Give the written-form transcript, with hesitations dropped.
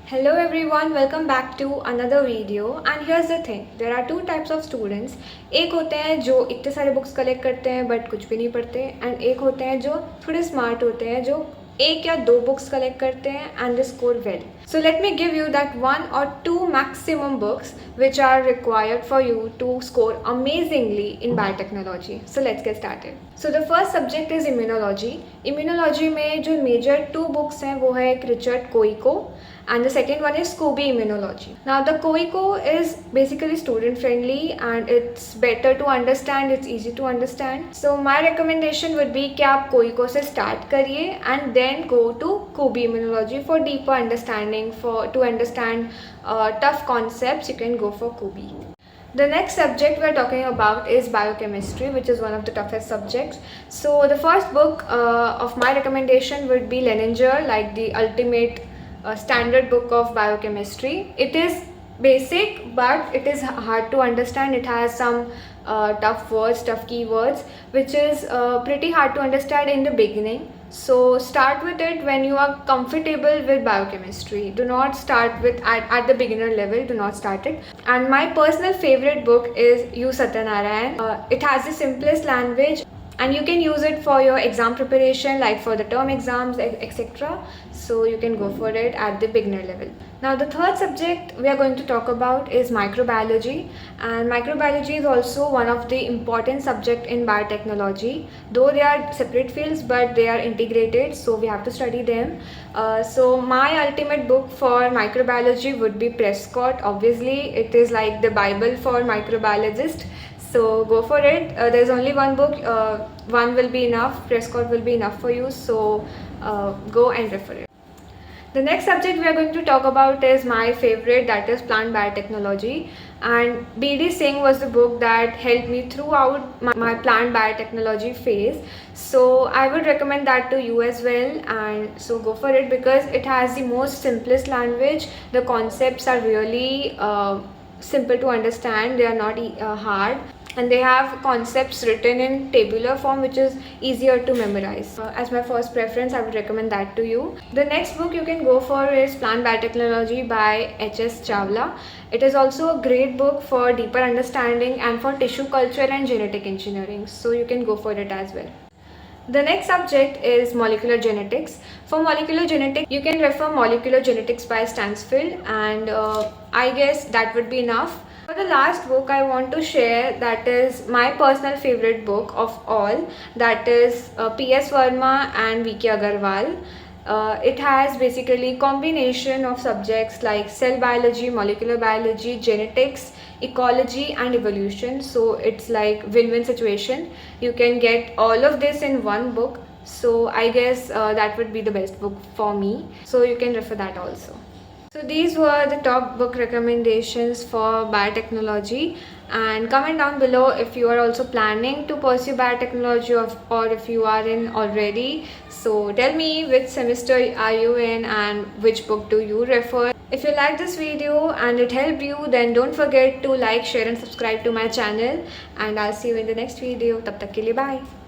Hello everyone, welcome back to another video. And here's the thing, there are two types of students. एक होते हैं जो इतने सारे बुक्स कलेक्ट करते हैं बट कुछ भी नहीं पढ़ते, एंड एक होते हैं जो थोड़े स्मार्ट होते हैं जो एक या दो बुक्स कलेक्ट करते हैं and they score well. So let me give you that one or two maximum books which are required for you to score amazingly in biotechnology. So let's get started. So the first subject is immunology. Immunology में जो major two books हैं वो है एक Richard Koiko and the second one is Scooby Immunology. Now the Koiko is basically student friendly and it's better to understand, it's easy to understand. So my recommendation would be कि आप Koiko से start करिए and then go to Scooby Immunology for deeper understanding, to understand tough concepts. You can go for Scooby. The next subject we are talking about is biochemistry, which is one of the toughest subjects. So the first book of my recommendation would be Leninger, like the ultimate standard book of biochemistry. It is basic but it is hard to understand. It has some tough words, tough keywords, which is pretty hard to understand in the beginning. So start with it when you are comfortable with biochemistry. Do not start with at the beginner level. Do not start it. And my personal favorite book is U Satyanarayan. It has the simplest language and you can use it for your exam preparation, like for the term exams, etc. So you can go for it at the beginner level. Now the third subject we are going to talk about is microbiology, and microbiology is also one of the important subject in biotechnology, though they are separate fields but they are integrated, so we have to study them. So my ultimate book for microbiology would be Prescott. Obviously it is like the Bible for microbiologists. So go for it. There's only one book, one will be enough. Prescott will be enough for you, so go and refer it. The next subject we are going to talk about is my favorite, that is plant biotechnology, and B.D. Singh was the book that helped me throughout my plant biotechnology phase. So I would recommend that to you as well, and so go for it because it has the most simplest language. The concepts are really simple to understand, they are not hard, and they have concepts written in tabular form which is easier to memorize. As my first preference, I would recommend that to you. The next book you can go for is Plant Biotechnology by H.S. Chawla. It is also a great book for deeper understanding and for tissue culture and genetic engineering, so you can go for it as well. The next subject is molecular genetics. For molecular genetics, you can refer Molecular Genetics by Stansfield, and I guess that would be enough. For the last book I want to share, that is my personal favorite book of all, that is P.S. Verma and V.K. Agarwal. It has basically combination of subjects like cell biology, molecular biology, genetics, ecology and evolution. So it's like win-win situation. You can get all of this in one book. So I guess that would be the best book for me. So you can refer that also. So these were the top book recommendations for biotechnology, and comment down below if you are also planning to pursue biotechnology or if you are in already. So tell me which semester are you in and which book do you refer. If you like this video and it helped you, then don't forget to like, share and subscribe to my channel, and I'll see you in the next video. Tab tak ke liye bye.